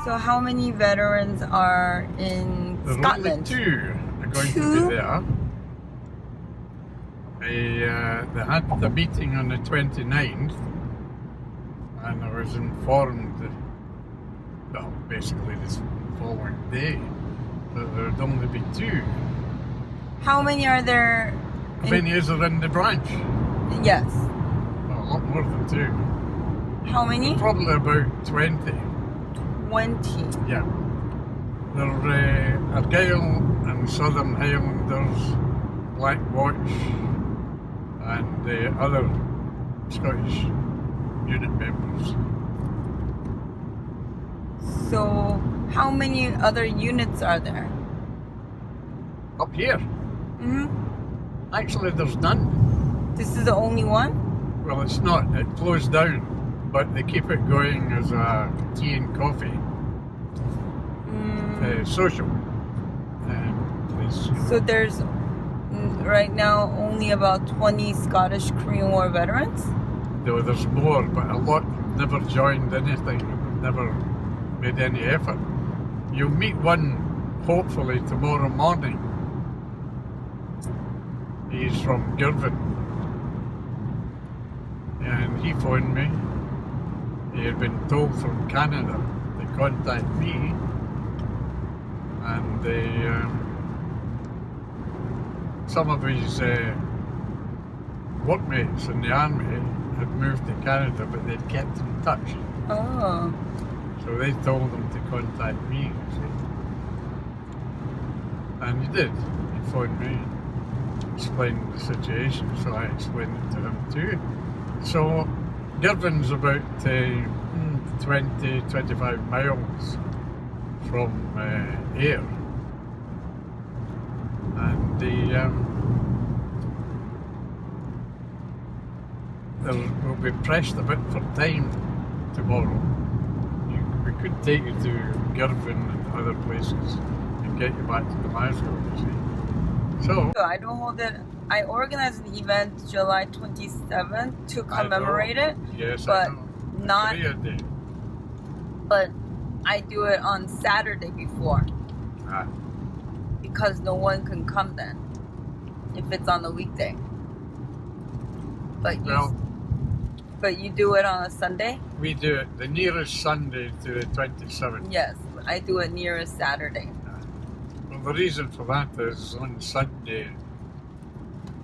So how many veterans are in There's Scotland? only two are going to Two? be there. They had the meeting on the 29th, and I was informed that, well, basically this following day, that there'd only be two. How many are there? How many is there in the branch? Yes. Well, a lot more than two. How many? Probably about 20. 20. Yeah. They're Argyll and Southern Highlanders, Black Watch, and other Scottish unit members. So how many other units are there? Up here, Mm-hmm. actually, there's none. This is the only one? Well, it's not. It closed down, but they keep it going as a tea and coffee social place. So there's right now only about 20 Scottish Korean War veterans? Though there's more, but a lot never joined anything, never made any effort. You'll meet one hopefully tomorrow morning. He's from Girvan, and he phoned me. He had been told from Canada to contact me, and some of his workmates in the army had moved to Canada, but they'd kept in touch. Oh. So they told him to contact me, you see. And he did. He phoned me, explained the situation, so I explained it to him too. So Girvan's about 20-25 miles from Ayr. And we'll be pressed a bit for time tomorrow. We could take you to Girvan and other places and get you back to Glasgow, you see. So I don't hold it. I organized an event July 27th to commemorate it. Yes, but I know. not. Korea Day. But I do it on Saturday before Ah, because no one can come then if it's on a weekday. But you do it on a Sunday? we do it the nearest Sunday to the 27th. Yes, I do it nearest Saturday. Well, the reason for that is on Sunday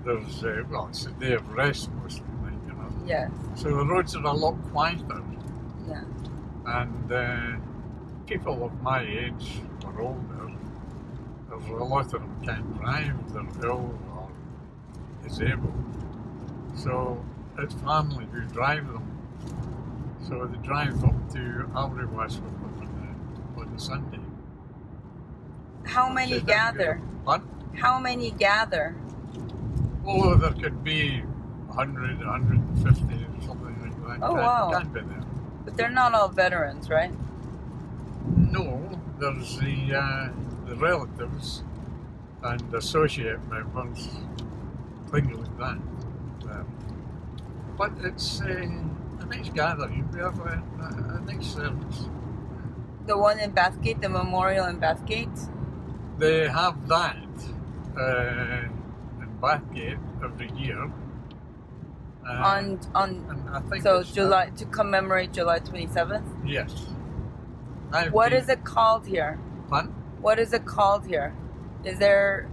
there's, it's a day of rest mostly, you know. Yes, So the roads are a lot quieter, yeah. and people of my age or older, there's a lot of them can't drive, they're ill or disabled. So it's family who drive them. So they drive up to Alrewas with them on the Sunday. How many So gather? What? How many gather? Oh, there could be 100, 150, something like that. Oh, wow. Can be there. But they're not all veterans, right? No, there's the relatives and associate members, things like that. But it's a nice gathering. We have a nice service. The one in Bathgate, the memorial in Bathgate? They have that in Bathgate every year. On And I think so it's July to commemorate July 27th. Yes. What is it called here? Fun? What is it called here? Is there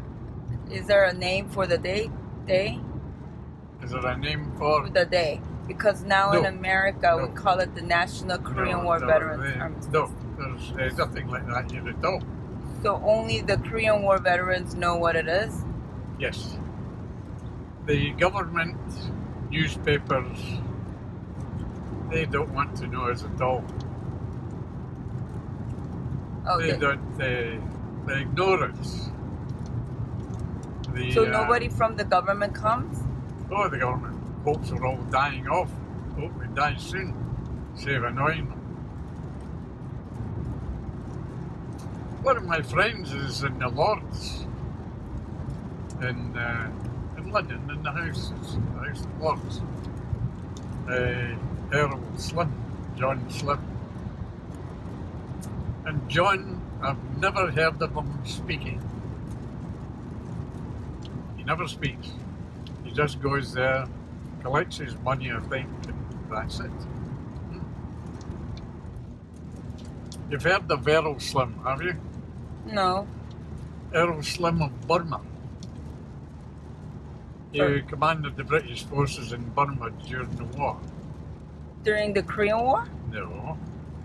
a name for the day? Is there a name for The day? Because now in No. America No. we call it the National Korean War Veterans Armistice. No, there's nothing like that here at all. So only the Korean War veterans know what it is? Yes. The government, newspapers, they don't want to know us at all. Okay. They don't, they ignore us. So nobody from the government comes? The government hopes we're all dying off. Hope we die soon. Save annoying them. One of my friends is in the Lords in London, in the House of Lords. Earl Slim, John Slim. And John, I've never heard of him speaking. He never speaks. He just goes there, collects his money, I think, and that's it. You've heard of Errol Slim, have you? No. Errol Slim of Burma. He commanded the British forces in Burma during the war. During the Korean War? No,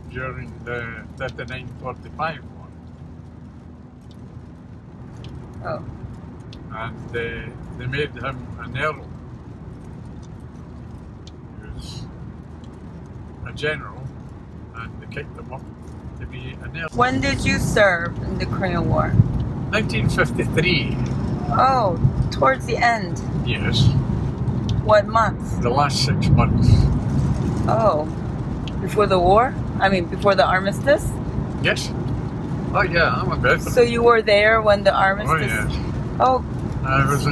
during the 39-45 war. Oh. And they made him an Earl. He was a general, and they kicked him up to be an Earl. When did you serve in the Korean War? 1953, Oh, towards the end. yes, What month? the last 6 months. Oh, before the war? I mean, before the armistice? Yes. Oh yeah, I'm a veteran. So you were there when the Oh armistice? yes. Oh, I was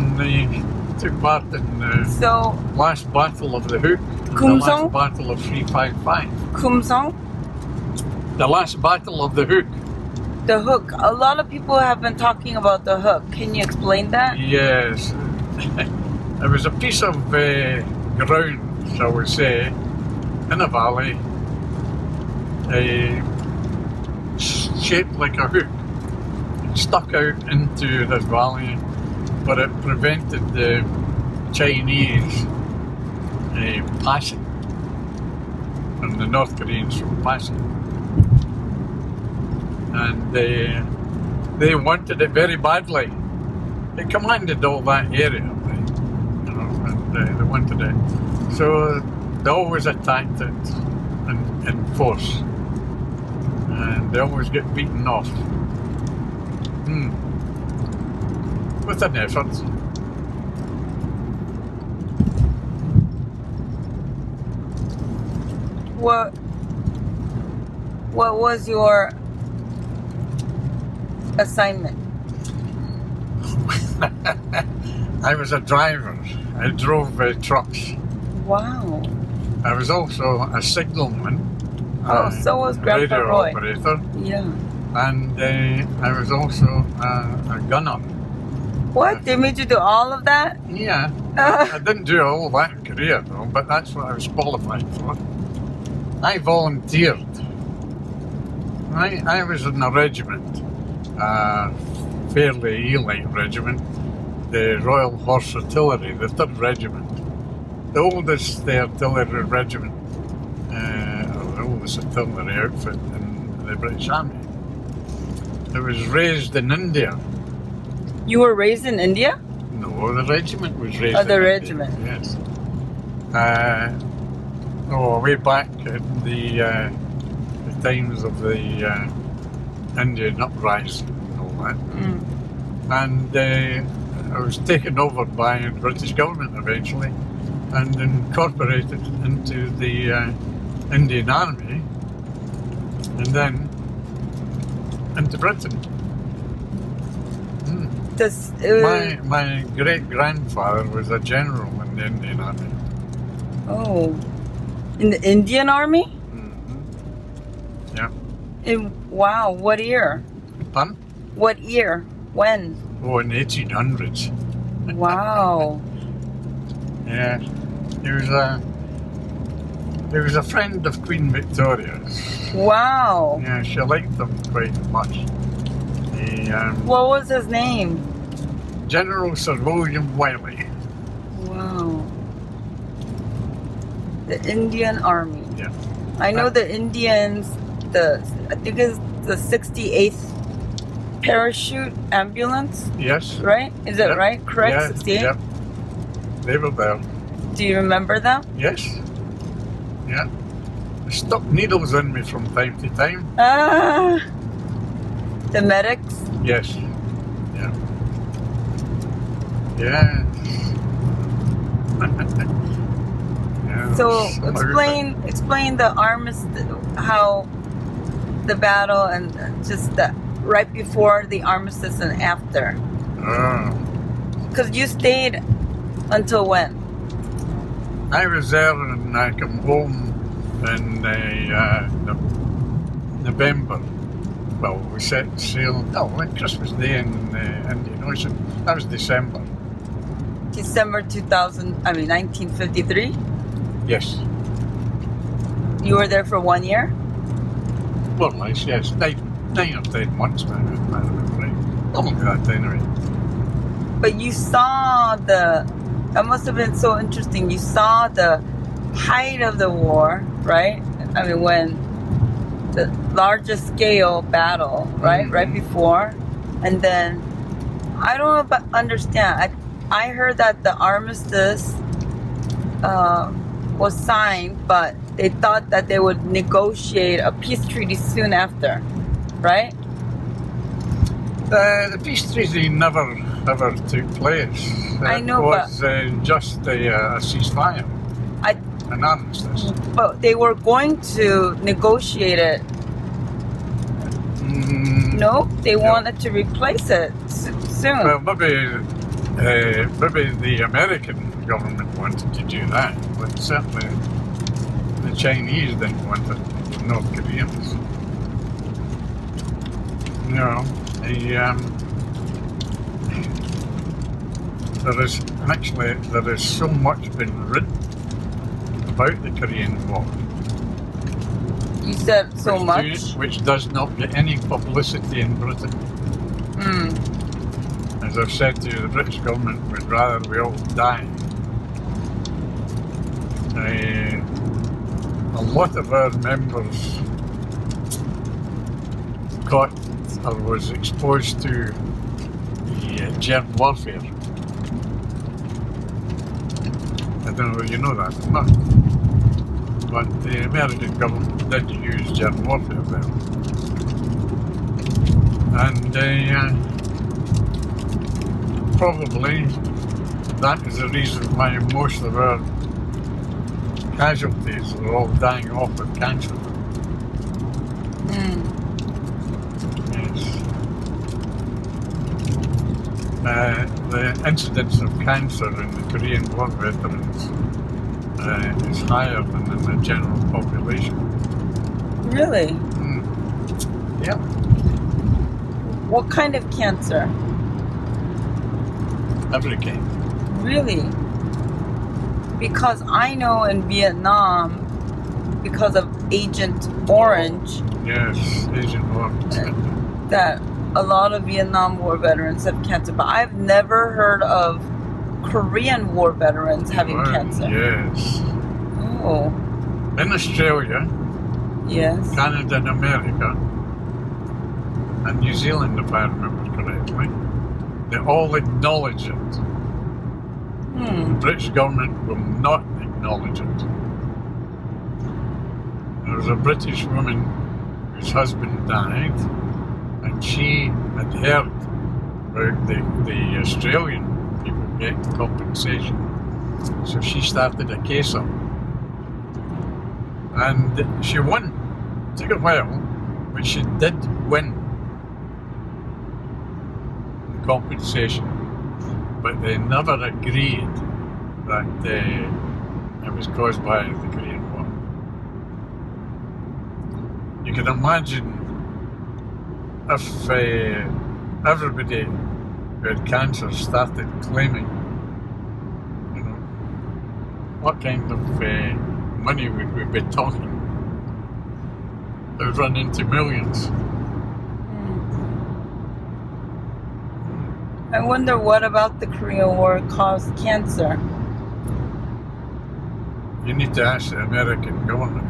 took part in the so last battle of the Hook, and the Kumsong? last battle of 355. Kumsong? The last battle of the Hook. The Hook. A lot of people have been talking about the Hook. Can you explain that? Yes. It was a piece of ground, shall we say, in a valley, shaped like a hook. It stuck out into this valley, but it prevented the Chinese passing, and the North Koreans from passing. And they wanted it very badly. They commanded all that area, right? You know, and they wanted it. So they always attacked it in force, and they always get beaten off. With an effort. What was your assignment? I was a driver. I drove trucks. Wow. I was also a signalman. Oh, so was Grandpa radio Roy. operator, Yeah. and I was also a gunner. What? They made you do all of that? Yeah, I didn't do all that in Korea though, but that's what I was qualified for. I volunteered. I was in a regiment, a fairly elite regiment, the Royal Horse Artillery, the 3rd Regiment, the oldest artillery regiment, or the oldest artillery outfit in the British Army. It was raised in India. You were raised in India? No, the regiment was raised Oh, the in regiment. India. Yes. Way back in the times of the Indian uprising and all that. And I was taken over by the British government eventually and incorporated into the Indian Army and then into Britain. My great-grandfather was a general in the Indian Army. Oh, in the Indian Army? Yeah. Wow, what year? Pardon? What year? When? Oh, in the 1800s. Wow. Yeah. He was a friend of Queen Victoria's. Wow. Yeah, she liked him quite much. What was his name? General Sir William Wiley. Wow. The Indian Army. Yeah. I know the Indians, I think it's the 68th Parachute Ambulance, Yes. right? Is it Yep. right? Correct? Yeah, 68? yep. They were there. Do you remember them? Yes. Yeah. They stuck needles in me from time to time. Ah, the medics? Yes. Yeah. Yeah. Yeah, So some explain the armistice, how the battle and just right before the armistice and after. Because you stayed until when? I was there and I come home in November Well, we set sail, like Christmas Day in Indian Ocean. That was December. December 1953? Yes. You were there for 1 year? More or less, yes. 9 or 10 months, man. If I remember right. Something like that, anyway. But you saw that must have been so interesting. You saw the height of the war, right? I mean, when the largest scale battle, right? Mm-hmm. Right before. And then, I don't understand. I heard that the armistice was signed, but they thought that they would negotiate a peace treaty soon after, right? The peace treaty never ever took place. I know, it was just a ceasefire, an armistice. But they were going to negotiate it. No, they wanted to replace it soon. Well, maybe the American government wanted to do that, but certainly the Chinese didn't want it. The North Koreans. No, there is so much been written about the Korean War. You said so much? Which does not get any publicity in Britain. As I've said to you, the British government would rather we all die. A lot of our members got or was exposed to the germ warfare. I don't know if you know that or not, but the American government did use germ warfare there. And probably that is the reason why most of our casualties are all dying off of cancer. The incidence of cancer in the Korean War veterans is higher than in the general population. Really? Yeah. What kind of cancer? Every kind. Really? Because I know in Vietnam, because of Agent Orange, Yes, Agent Orange. that a lot of Vietnam War veterans have cancer, but I've never heard of Korean War veterans having cancer. Yes. Oh. In Australia, Yes. Canada and America, and New Zealand, if I remember correctly, they all acknowledge it. The British government will not acknowledge it. There was a British woman whose husband died, and she had heard about the Australian people getting compensation. So she started a case up. And she won. It took a while, but she did win the compensation. But they never agreed that it was caused by the Korean War. You can imagine if everybody who had cancer started claiming, what kind of money would we be talking? It would run into millions. I wonder what about the Korean War caused cancer? You need to ask the American government.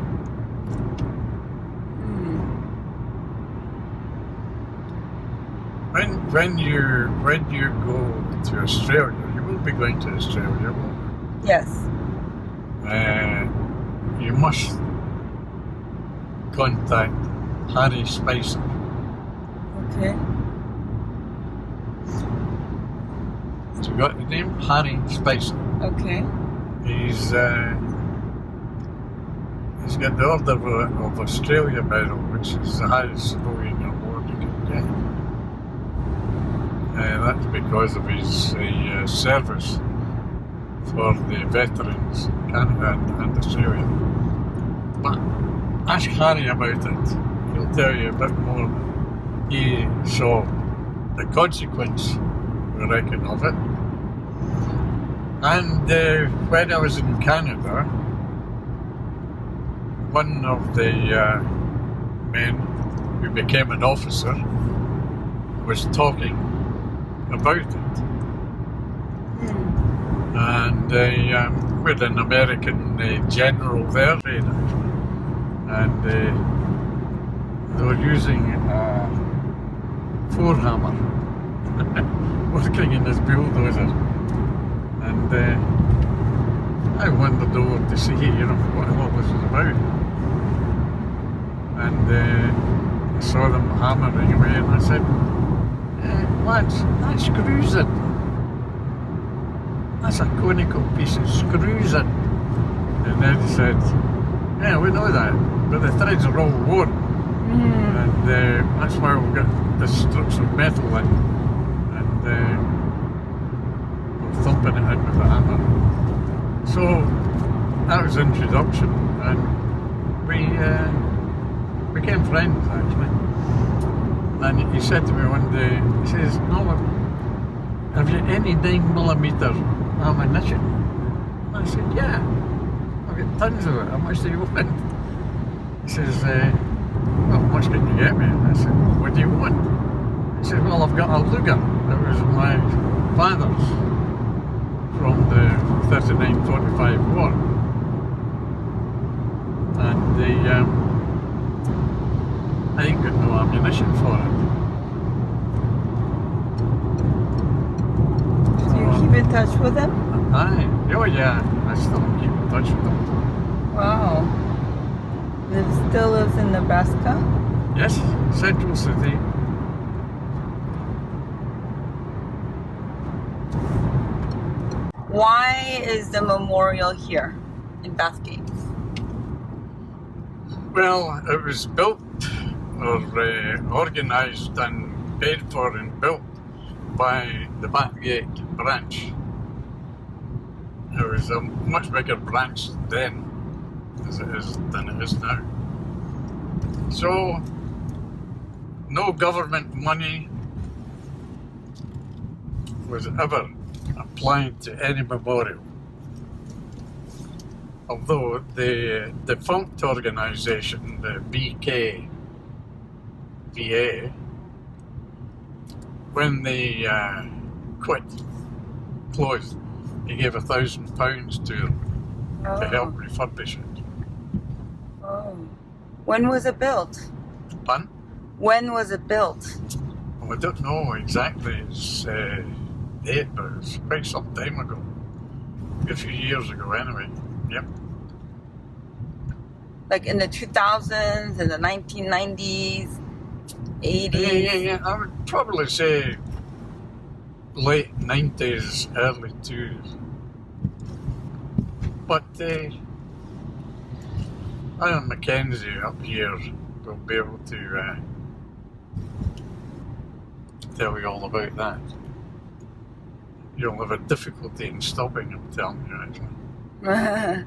When you go to Australia, you will be going to Australia, won't you? Yes. You must contact Harry Spicer. Okay. So you got the name? Harry Spicer. Okay. He's got the Order of Australia Medal, which is the highest civilian award you can get. That's because of his service for the veterans in Canada and Australia. But ask Harry about it. He'll tell you a bit more he saw the consequence, I reckon, of it. And when I was in Canada, one of the men who became an officer was talking about it. And with an American general there, and they were using a forehammer working in this bulldozer. And I wandered over to see, what this was about. And I saw them hammering away, and I said, lads, that screws it. That's a conical piece of screws it. And then he said, yeah, we know that, but the threads are all worn. And that's why we've got the strips of metal in. And we're thumping it in with the hammer. So that was the introduction, and we became friends, actually. And he said to me one day, he says, Nolan, have you any 9mm ammunition? And I said, yeah, I've got tons of it. How much do you want? He says, well, how much can you get me? And I said, well, what do you want? He said, well, I've got a Luger. It was my father's from the 39-45 war. And I ain't got no ammunition for it. Do you keep in touch with them? Aye. Oh yeah, I still keep in touch with them. Wow. It still lives in Nebraska? Yes, Central City. Why is the memorial here in Bathgate? Well, it was built or organised and paid for and built by the Bathgate branch. It was a much bigger branch then than it is now. So, no government money was ever applied to any memorial. Although the defunct organisation, the BKVA, when they closed, he gave £1,000 to them to help refurbish it. Oh. When was it built? Pardon? When was it built? Well, I don't know exactly its date, but it was quite some time ago. A few years ago, anyway. Yep. Like in the 2000s, in the 1990s, 80s? Yeah. I would probably say late 90s, early 2000s. But Alan Mackenzie up here will be able to tell you all about that. You'll have a difficulty in stopping him telling you, actually.